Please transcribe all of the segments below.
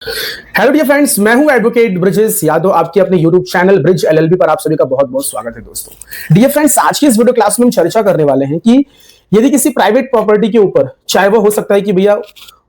Hello dear friends, मैं हूं advocate Brijesh Yadav. आपके अपने यूट्यूब चैनल ब्रिज एलएलबी पर आप सभी का बहुत बहुत स्वागत है। दोस्तों डियर फ्रेंड्स, आज की इस वीडियो क्लास में हम चर्चा करने वाले हैं कि यदि किसी प्राइवेट प्रॉपर्टी के ऊपर, चाहे वो हो सकता है कि भैया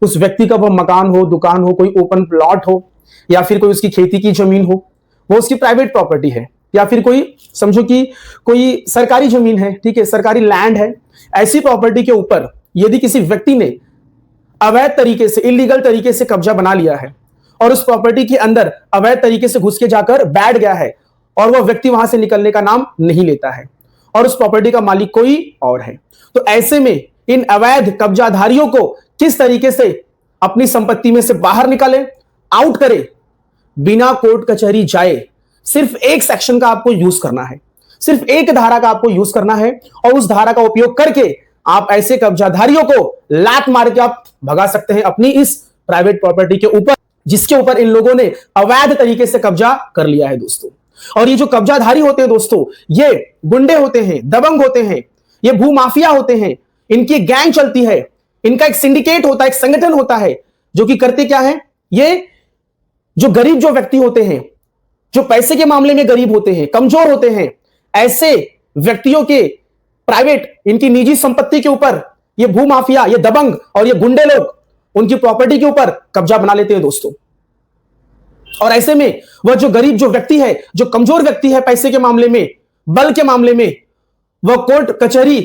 उस व्यक्ति का वो मकान हो, दुकान हो, कोई ओपन प्लॉट हो, या फिर कोई उसकी खेती की जमीन हो, वो उसकी प्राइवेट प्रॉपर्टी है, या फिर कोई समझो कि कोई सरकारी जमीन है, ठीक है, सरकारी लैंड है। ऐसी प्रॉपर्टी के ऊपर यदि किसी व्यक्ति ने अवैध तरीके से, इलीगल तरीके से कब्जा बना लिया है और उस प्रॉपर्टी के अंदर अवैध तरीके से घुस के जाकर बैठ गया है और वह व्यक्ति वहां से निकलने का नाम नहीं लेता है और उस प्रॉपर्टी का मालिक कोई और है, तो ऐसे में इन अवैध कब्जाधारियों को किस तरीके से अपनी संपत्ति में से बाहर निकाले, आउट करे, बिना कोर्ट कचहरी जाए, सिर्फ एक सेक्शन का आपको यूज करना है, सिर्फ एक धारा का आपको यूज करना है और उस धारा का उपयोग करके आप ऐसे कब्जाधारियों को लात मार के आप भगा सकते हैं अपनी इस प्राइवेट प्रॉपर्टी के ऊपर, जिसके ऊपर इन लोगों ने अवैध तरीके से कब्जा कर लिया है दोस्तों। और ये जो कब्जाधारी होते हैं दोस्तों, ये गुंडे होते हैं, दबंग होते हैं, ये भूमाफिया होते हैं, इनकी गैंग चलती है, इनका एक सिंडिकेट होता है, एक संगठन होता है, जो कि करते क्या है, ये जो गरीब जो व्यक्ति होते हैं, जो पैसे के मामले में गरीब होते हैं, कमजोर होते हैं, ऐसे व्यक्तियों के प्राइवेट, इनकी निजी संपत्ति के ऊपर ये भूमाफिया, ये दबंग और ये गुंडे लोग उनकी प्रॉपर्टी के ऊपर कब्जा बना लेते हैं दोस्तों। और ऐसे में वह जो गरीब जो व्यक्ति है, जो कमजोर व्यक्ति है, पैसे के मामले में, बल के मामले में, वह कोर्ट कचहरी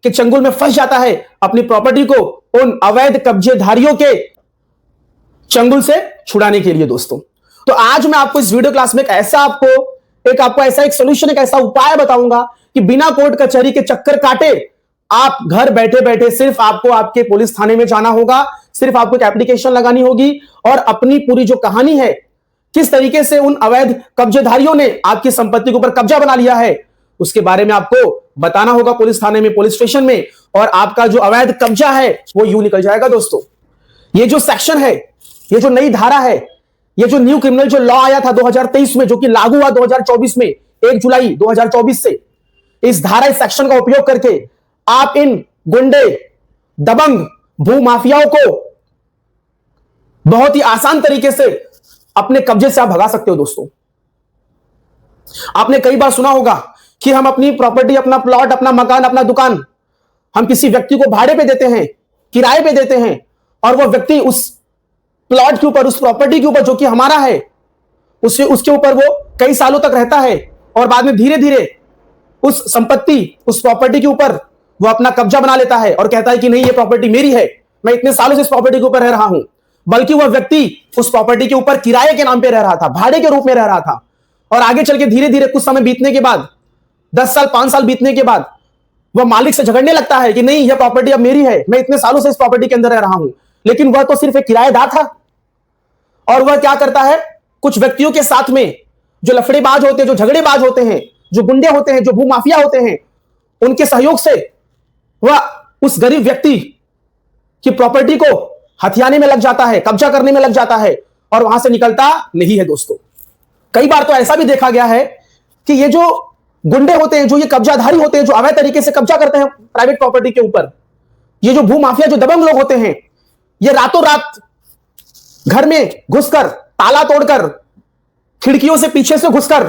के चंगुल में फंस जाता है अपनी प्रॉपर्टी को उन अवैध कब्जेधारियों के चंगुल से छुड़ाने के लिए दोस्तों। तो आज मैं आपको इस वीडियो क्लास में आपको ऐसा एक सोल्यूशन, एक ऐसा उपाय बताऊंगा कि बिना कोर्ट कचहरी के चक्कर काटे आप घर बैठे बैठे सिर्फ आपको आपके पुलिस थाने में जाना होगा, सिर्फ आपको एक एप्लीकेशन लगानी होगी और अपनी पूरी जो कहानी है, किस तरीके से उन अवैध कब्जेधारियों ने आपकी संपत्ति के ऊपर कब्जा बना लिया है, उसके बारे में आपको बताना होगा पुलिस थाने में, पुलिस स्टेशन में, और आपका जो अवैध कब्जा है वो यूं निकल जाएगा दोस्तों। ये जो सेक्शन है, ये जो नई धारा है, ये जो न्यू क्रिमिनल जो लॉ आया था 2023 में, जो कि लागू हुआ 2024 में, 1 जुलाई 2024 से, इस धारा, इस सेक्शन का उपयोग करके आप इन गुंडे, दबंग, भूमाफियाओं को बहुत ही आसान तरीके से अपने कब्जे से आप भगा सकते हो दोस्तों। आपने कई बार सुना होगा कि हम अपनी प्रॉपर्टी, अपना प्लॉट, अपना मकान, अपना दुकान हम किसी व्यक्ति को भाड़े पे देते हैं, किराए पे देते हैं, और वह व्यक्ति उस प्लॉट के ऊपर, उस प्रॉपर्टी के ऊपर जो कि हमारा है, उसके ऊपर वो कई सालों तक रहता है और बाद में धीरे धीरे उस संपत्ति, उस प्रॉपर्टी के ऊपर वो अपना कब्जा बना लेता है और कहता है कि नहीं, ये प्रॉपर्टी मेरी है, मैं इतने सालों से इस प्रॉपर्टी के ऊपर रह रहा हूं। बल्कि वह व्यक्ति उस प्रॉपर्टी के ऊपर किराए के नाम पे रह रहा था, भाड़े के रूप में रह रहा था, और आगे चल के धीरे धीरे कुछ समय बीतने के बाद, 10 साल, 5 साल बीतने के बाद वह मालिक से झगड़ने लगता है कि नहीं, यह प्रॉपर्टी अब मेरी है, मैं इतने सालों से इस प्रॉपर्टी के अंदर रह रहा हूं। लेकिन वह तो सिर्फ एक किराएदार था। और वह क्या करता है, कुछ व्यक्तियों के साथ में जो लफड़ेबाज होते हैं, जो झगड़ेबाज होते हैं, जो गुंडे होते हैं, जो भूमाफिया होते हैं, उनके सहयोग से वह उस गरीब व्यक्ति की प्रॉपर्टी को हथियाने में लग जाता है, कब्जा करने में लग जाता है और वहां से निकलता नहीं है दोस्तों। कई बार तो ऐसा भी देखा गया है कि ये जो गुंडे होते हैं, जो ये कब्जाधारी होते हैं, जो अवैध तरीके से कब्जा करते हैं प्राइवेट प्रॉपर्टी के ऊपर, ये जो भूमाफिया, जो दबंग लोग होते हैं, ये रातों रात घर में घुसकर, ताला तोड़कर, खिड़कियों से पीछे से घुसकर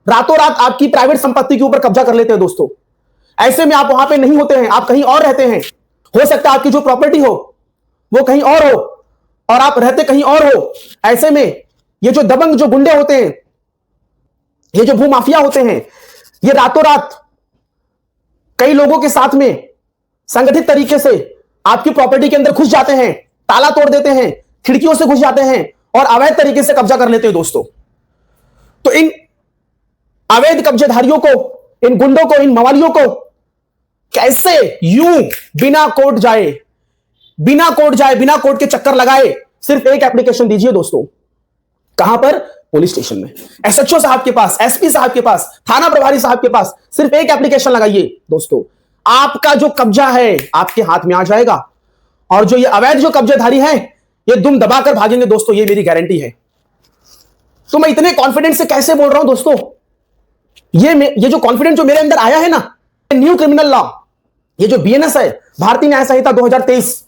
रातों रात आपकी प्राइवेट संपत्ति के ऊपर कब्जा कर लेते हैं दोस्तों। ऐसे में आप वहां पे नहीं होते हैं, आप कहीं और रहते हैं। हो सकता है आपकी जो प्रॉपर्टी हो वो कहीं और हो और आप रहते कहीं और हो। ऐसे में ये जो दबंग, जो गुंडे होते हैं, ये जो भूमाफिया होते हैं, ये रातों रात कई लोगों के साथ में संगठित तरीके से आपकी प्रॉपर्टी के अंदर घुस जाते हैं, ताला तोड़ देते हैं, खिड़कियों से घुस जाते हैं और अवैध तरीके से कब्जा कर लेते हैं दोस्तों। तो इन अवैध कब्जेधारियों को, इन गुंडों को, इन मवालियों को कैसे यूं बिना कोर्ट जाए, बिना कोर्ट के चक्कर लगाए, सिर्फ एक एप्लीकेशन दीजिए दोस्तों। कहां पर? पुलिस स्टेशन में, एसएचओ साहब के पास, एसपी साहब के पास, थाना प्रभारी साहब के पास सिर्फ एक एप्लीकेशन लगाइए दोस्तों। आपका जो कब्जा है आपके हाथ में आ जाएगा और जो ये अवैध जो कब्जेधारी है, ये दुम दबाकर भागेंगे दोस्तों, ये मेरी गारंटी है। तो मैं इतने कॉन्फिडेंस से कैसे बोल रहा हूं दोस्तों, ये जो कॉन्फिडेंस जो मेरे अंदर आया है ना, न्यू क्रिमिनल लॉ, ये जो बीएनएस है, भारतीय न्याय संहिता 2023,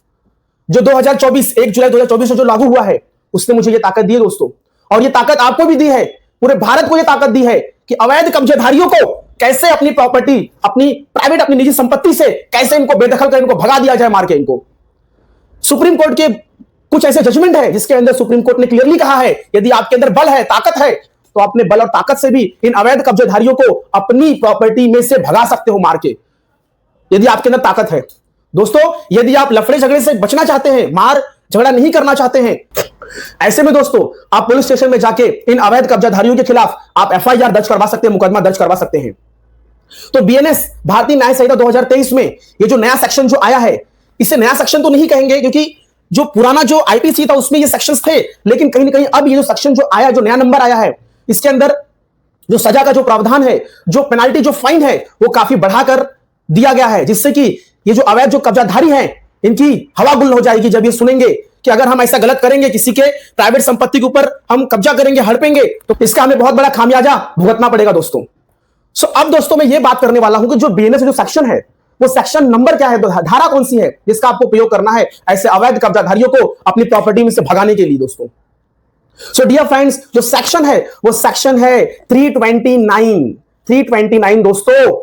जो 2024, 1 जुलाई 2024 से जो लागू हुआ है, उसने मुझे ये ताकत दी है दोस्तों, और ये ताकत आपको भी दी है, पूरे भारत को ये ताकत दी है कि अवैध कब्जेधारियों को कैसे अपनी प्रॉपर्टी, अपनी प्राइवेट, अपनी निजी संपत्ति से कैसे इनको बेदखल कर इनको भगा दिया जाए मार के इनको। सुप्रीम कोर्ट के कुछ ऐसे जजमेंट है जिसके अंदर सुप्रीम कोर्ट ने क्लियरली कहा है यदि आपके अंदर बल है, ताकत है, तो अपने बल और ताकत से भी इन अवैध कब्जेधारियों को अपनी प्रॉपर्टी में से भगा सकते हो मार के, यदि आपके अंदर ताकत है। दोस्तों, यदि आप लफड़े झगड़े से बचना चाहते हैं, मार झगड़ा नहीं करना चाहते हैं, ऐसे में दोस्तों आप पुलिस स्टेशन में जाके इन अवैध कब्जाधारियों के खिलाफ आप एफआईआर दर्ज करवा सकते हैं, मुकदमा दर्ज करवा सकते हैं। तो बीएनएस भारतीय न्याय संहिता 2023 में ये जो नया सेक्शन जो आया है, इसे नया सेक्शन तो नहीं कहेंगे क्योंकि जो पुराना जो आईपीसी था उसमें ये सेक्शंस थे, लेकिन कहीं ना कहीं अब ये जो सेक्शन जो आया, जो नया नंबर आया है, इसके अंदर जो सजा का जो प्रावधान है, जो पेनाल्टी, जो फाइन है, वो काफी बढ़ाकर दिया गया है, जिससे कि ये जो अवैध जो कब्जाधारी हैं इनकी हवा गुल हो जाएगी जब ये सुनेंगे कि अगर हम ऐसा गलत करेंगे, किसी के प्राइवेट संपत्ति के ऊपर हम कब्जा करेंगे, हड़पेंगे, तो इसका हमें बहुत बड़ा खामियाजा भुगतना पड़ेगा दोस्तों। सो अब दोस्तों मैं ये बात करने वाला हूं कि जो बीएनएस जो सेक्शन है, वो सेक्शन नंबर क्या है, धारा कौन सी है जिसका आपको प्रयोग करना है ऐसे अवैध कब्जाधारियों को अपनी प्रॉपर्टी में से भगाने के लिए दोस्तों। सो डियर फ्रेंड्स, जो सेक्शन है वो सेक्शन है 329 दोस्तों,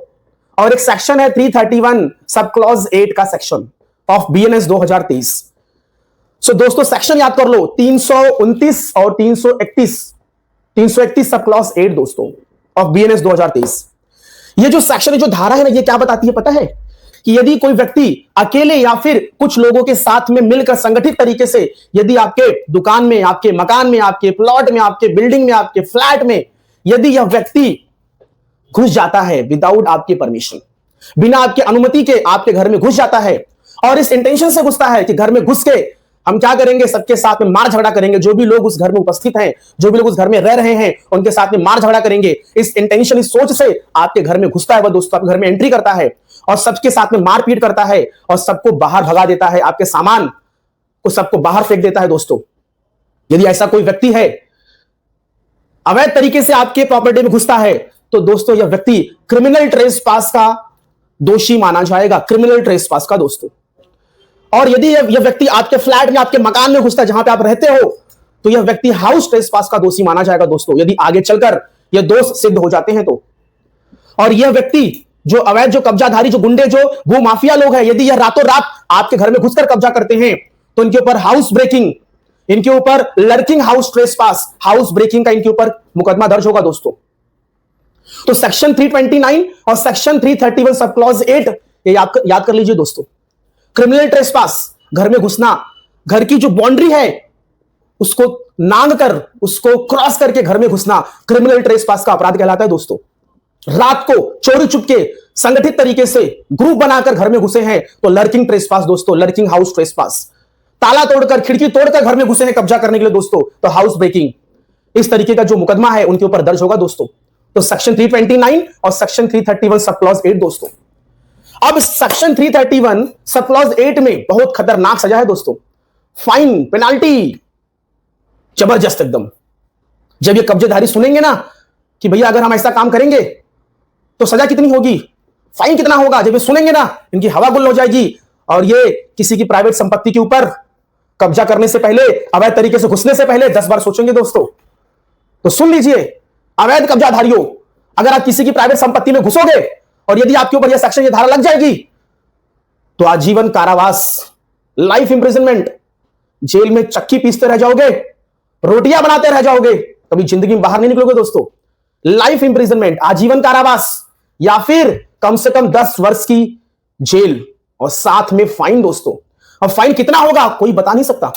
और एक सेक्शन है 331 सब क्लॉज 8 का सेक्शन ऑफ बीएनएस 2023। सो दोस्तों सेक्शन याद कर लो, 329 और 331 सब क्लॉज 8 दोस्तों ऑफ बीएनएस 2023। ये जो सेक्शन है, जो धारा है ना, ये क्या बताती है पता है कि यदि कोई व्यक्ति अकेले या फिर कुछ लोगों के साथ में मिलकर संगठित तरीके से यदि आपके दुकान में, आपके मकान में, आपके प्लॉट में, आपके बिल्डिंग में, आपके फ्लैट में यदि यह व्यक्ति घुस जाता है विदाउट आपके परमिशन, बिना आपके अनुमति के आपके घर में घुस जाता है, और इस इंटेंशन से घुसता है कि घर में घुस के हम क्या करेंगे, सबके साथ में मार झगड़ा करेंगे, जो भी लोग उस घर में उपस्थित हैं, जो भी लोग उस घर में रह रहे हैं, उनके साथ में मार झगड़ा करेंगे, इस इंटेंशन, इस सोच से आपके घर में घुसता है वह दोस्तों, आपके घर में एंट्री करता है और सबके साथ में मारपीट करता है और सबको बाहर भगा देता है, आपके सामान को सबको बाहर फेंक देता है दोस्तों। यदि ऐसा कोई व्यक्ति है, अवैध तरीके से आपके प्रॉपर्टी में घुसता है, तो दोस्तों यह व्यक्ति क्रिमिनल ट्रेसपास का दोषी माना जाएगा, क्रिमिनल ट्रेसपास का दोस्तों। और यदि यह व्यक्ति आपके फ्लैट में, आपके मकान में घुसता है जहां पे आप रहते हो, तो यह व्यक्ति हाउस ट्रेसपास का दोषी माना जाएगा दोस्तों, यदि आगे चलकर यह दोष सिद्ध हो जाते हैं तो। और यह व्यक्ति जो अवैध जो कब्जाधारी, जो गुंडे, जो भू माफिया लोग हैं, यदि यह रातों रात आपके घर में घुसकर कब्जा करते हैं, तो इनके ऊपर हाउस ब्रेकिंग, इनके ऊपर lurking house trespass, house breaking का इनके ऊपर मुकदमा दर्ज होगा दोस्तों। तो सेक्शन 329 और सेक्शन 331 सब क्लॉज 8 ये याद कर लीजिए दोस्तों। क्रिमिनल ट्रेसपास, घर में घुसना, घर की जो बाउंड्री है उसको नांग कर, उसको क्रॉस करके घर में घुसना क्रिमिनल ट्रेसपास का अपराध कहलाता है दोस्तों। रात को चोरी चुपके संगठित तरीके से ग्रुप बनाकर घर में घुसे हैं तो लर्किंग ट्रेसपास दोस्तों, लर्किंग हाउस ट्रेसपास। ताला तोड़कर, खिड़की तोड़कर घर में घुसे हैं कब्जा करने के लिए दोस्तों, तो हाउस ब्रेकिंग, इस तरीके का जो मुकदमा है उनके ऊपर दर्ज होगा दोस्तों। तो सेक्शन 329 और सेक्शन 331 सब क्लॉज 8 दोस्तों। अब सेक्शन 331 सब क्लॉज 8 में बहुत खतरनाक सजा है दोस्तों, फाइन, पेनाल्टी जबरदस्त एकदम। जब ये कब्जेधारी सुनेंगे ना कि भैया अगर हम ऐसा काम करेंगे तो सजा कितनी होगी, फाइन कितना होगा, जब ये सुनेंगे ना इनकी हवा गुल हो जाएगी और ये किसी की प्राइवेट संपत्ति के ऊपर कब्जा करने से पहले, अवैध तरीके से घुसने से पहले 10 बार सोचेंगे दोस्तों। तो सुन लीजिए, अवैध कब्जाधारियों, अगर आप किसी की प्राइवेट संपत्ति में घुसोगे और यदि आपके ऊपर यह सेक्शन, ये धारा लग जाएगी, तो आजीवन कारावास, लाइफ इंप्रिजनमेंट, जेल में चक्की पीसते रह जाओगे, रोटियां बनाते रह जाओगे, कभी जिंदगी में बाहर नहीं निकलोगे दोस्तों। लाइफ इंप्रिजनमेंट, आजीवन कारावास, या फिर कम से कम 10 वर्ष की जेल और साथ में फाइन दोस्तों। अब फाइन कितना होगा कोई बता नहीं सकता,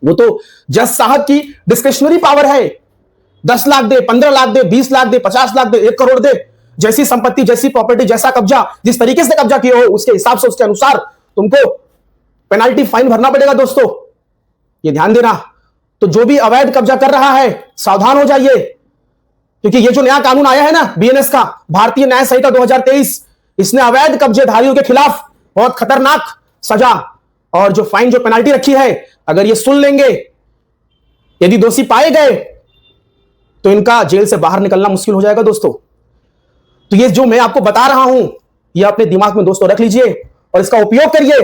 वो तो जज साहब की डिस्क्रिशनरी पावर है। 10 लाख दे, 15 लाख दे, 20 लाख दे, 50 लाख दे, 1 करोड़ दे, जैसी संपत्ति, जैसी प्रॉपर्टी, जैसा कब्जा, जिस तरीके से कब्जा किए हो उसके हिसाब से, उसके अनुसार तुमको पेनाल्टी, फाइन भरना पड़ेगा दोस्तों, ये ध्यान देना। तो जो भी अवैध कब्जा कर रहा है सावधान हो जाइए, क्योंकि ये जो नया कानून आया है ना बीएनएस का, भारतीय न्याय संहिता 2023, इसने अवैध कब्जेधारियों के खिलाफ बहुत खतरनाक सजा और जो फाइन, जो पेनाल्टी रखी है, अगर ये सुन लेंगे, यदि दोषी पाए गए तो इनका जेल से बाहर निकलना मुश्किल हो जाएगा दोस्तों। तो ये जो मैं आपको बता रहा हूं, ये अपने दिमाग में दोस्तों रख लीजिए और इसका उपयोग करिए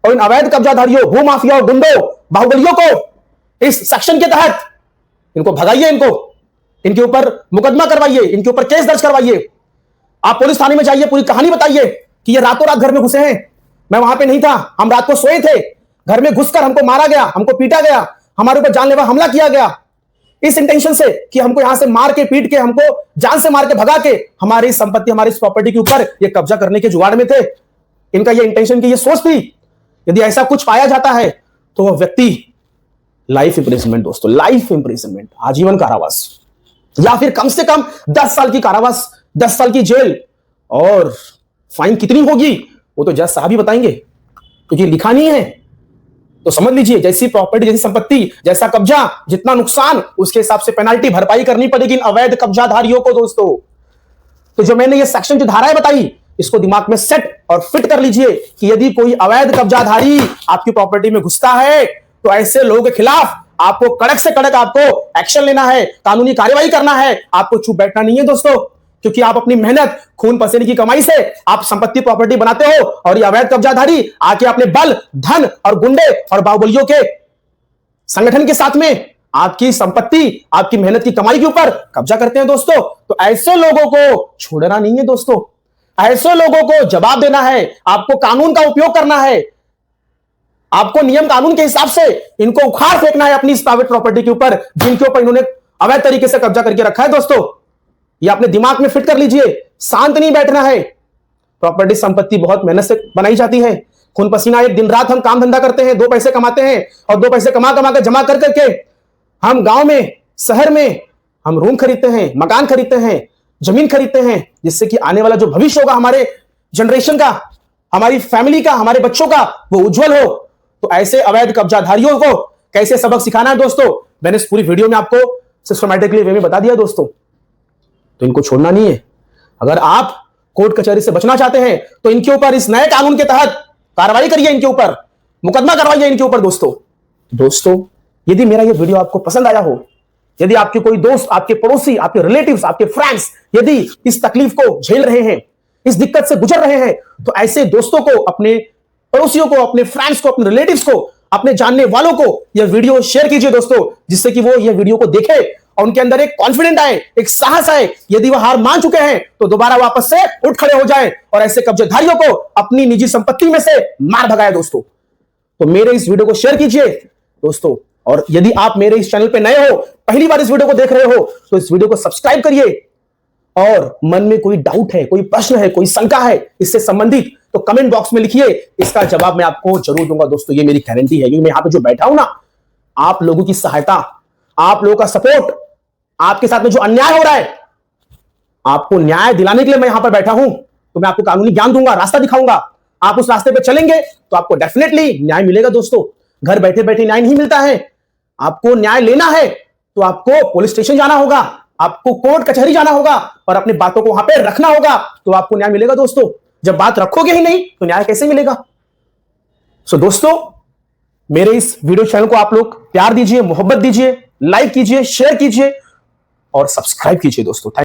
और इन अवैध कब्जाधारियों, भू माफियाओं, गुंडों, बाहुबलियों को इस सेक्शन के तहत इनको भगाइए, इनके ऊपर मुकदमा करवाइए, इनके ऊपर केस दर्ज करवाइए। आप पुलिस थाने में जाइए, पूरी कहानी बताइए कि ये रातों रात घर में घुसे हैं, मैं वहां पे नहीं था, हम रात को सोए थे, घर में घुसकर हमको मारा गया, हमको पीटा गया, हमारे ऊपर जानलेवा हमला किया गया, इस इंटेंशन से कि हमको यहां से मार के पीट के, हमको जान से मार के भगा के हमारी संपत्ति, हमारी प्रॉपर्टी के ऊपर ये कब्जा करने के जुगाड़ में थे। इनका ये इंटेंशन की ये सोच थी। यदि ऐसा कुछ पाया जाता है तो वह व्यक्ति लाइफ इंप्रिजनमेंट, दोस्तों लाइफ इंप्रिजनमेंट, आजीवन कारावास, या फिर कम से कम 10 साल की कारावास, 10 साल की जेल। और फाइन कितनी होगी वो तो जज साहब ही बताएंगे, क्योंकि लिखा नहीं है। तो समझ लीजिए, जैसी प्रॉपर्टी, जैसी संपत्ति, जैसा कब्जा, जितना नुकसान, उसके हिसाब से पेनाल्टी भरपाई करनी पड़ेगी इन अवैध कब्जाधारियों को दोस्तों। तो जो मैंने ये सेक्शन, जो धाराएं बताई, इसको दिमाग में सेट और फिट कर लीजिए कि यदि कोई अवैध कब्जाधारी आपकी प्रॉपर्टी में घुसता है तो ऐसे लोगों के खिलाफ आपको कड़क से कड़क आपको एक्शन लेना है, कानूनी कार्यवाही करना है। आपको चुप बैठना नहीं है दोस्तों, क्योंकि आप अपनी मेहनत, खून पसीने की कमाई से आप संपत्ति, प्रॉपर्टी बनाते हो, और ये अवैध कब्जाधारी आके अपने बल, धन और गुंडे और बाहुबलियों के संगठन के साथ में आपकी संपत्ति, आपकी मेहनत की कमाई के ऊपर कब्जा करते हैं दोस्तों। तो ऐसे लोगों को छोड़ना नहीं है दोस्तों, ऐसे लोगों को जवाब देना है। आपको कानून का उपयोग करना है, आपको नियम कानून के हिसाब से इनको उखाड़ फेंकना है अपनी प्राइवेट प्रॉपर्टी के ऊपर, जिनके ऊपर इन्होंने अवैध तरीके से कब्जा करके रखा है दोस्तों। ये अपने दिमाग में फिट कर लीजिए, शांत नहीं बैठना है। प्रॉपर्टी, संपत्ति बहुत मेहनत से बनाई जाती है, खून पसीना, एक दिन रात हम काम धंधा करते हैं, 2 पैसे कमाते हैं, और 2 पैसे कमा कमा कर जमा कर करके हम गांव में, शहर में हम रूम खरीदते हैं, मकान खरीदते हैं, जमीन खरीदते हैं, जिससे कि आने वाला जो भविष्य होगा हमारे जनरेशन का, हमारी फैमिली का, हमारे बच्चों का, वो उज्जवल हो। तो ऐसे अवैध कब्जाधारियों को कैसे सबक सिखाना है दोस्तों, मैंने इस पूरी वीडियो में आपको सिस्टमैटिकली वे में बता दिया दोस्तों। तो इनको छोड़ना नहीं है। अगर आप कोर्ट कचहरी से बचना चाहते हैं तो इनके ऊपर इस नए कानून के तहत कार्रवाई करिए, इनके ऊपर मुकदमा करवाइए इनके ऊपर दोस्तों। यदि मेरा ये वीडियो आपको पसंद आया हो, यदि आपके कोई दोस्त, आपके पड़ोसी, आपके रिलेटिव्स, आपके फ्रेंड्स यदि इस तकलीफ को झेल रहे हैं, इस दिक्कत से गुजर रहे हैं, तो ऐसे दोस्तों को, अपने पड़ोसियों को, अपने फ्रेंड्स को, अपने रिलेटिव्स को, अपने जानने वालों को यह वीडियो शेयर कीजिए दोस्तों, जिससे कि वो यह वीडियो को देखे और उनके अंदर एक कॉन्फिडेंट आए, एक साहस आए। यदि वह हार मान चुके हैं तो दोबारा वापस से उठ खड़े हो जाएं और ऐसे कब्जेधारियों को अपनी निजी संपत्ति में से मार भगाए दोस्तों। तो मेरे इस वीडियो को शेयर कीजिए दोस्तों, और यदि आप मेरे इस चैनल पे नए हो, पहली बार इस वीडियो को देख रहे हो, तो इस वीडियो को सब्सक्राइब करिए। और मन में कोई डाउट है, कोई प्रश्न है, कोई शंका है इससे संबंधित, तो कमेंट बॉक्स में लिखिए, इसका जवाब मैं आपको जरूर दूंगा दोस्तों। ये मेरी गारंटी है, क्योंकि मैं यहां पे जो बैठा हूं ना, आप लोगों की सहायता, आप लोगों का सपोर्ट, आपके साथ में जो अन्याय हो रहा है, आपको न्याय दिलाने के लिए मैं यहां पर बैठा हूं। तो मैं आपको कानूनी ज्ञान दूंगा, रास्ता दिखाऊंगा, आप उस रास्ते पे चलेंगे तो आपको डेफिनेटली न्याय मिलेगा दोस्तों। घर बैठे बैठे न्याय नहीं मिलता है, आपको न्याय लेना है तो आपको पुलिस स्टेशन जाना होगा, आपको कोर्ट कचहरी जाना होगा और अपनी बातों को वहां पे रखना होगा, तो आपको न्याय मिलेगा दोस्तों। जब बात रखोगे ही नहीं तो न्याय कैसे मिलेगा। सो दोस्तों, मेरे इस वीडियो चैनल को आप लोग प्यार दीजिए, मोहब्बत दीजिए, लाइक कीजिए, शेयर कीजिए और सब्सक्राइब कीजिए दोस्तों।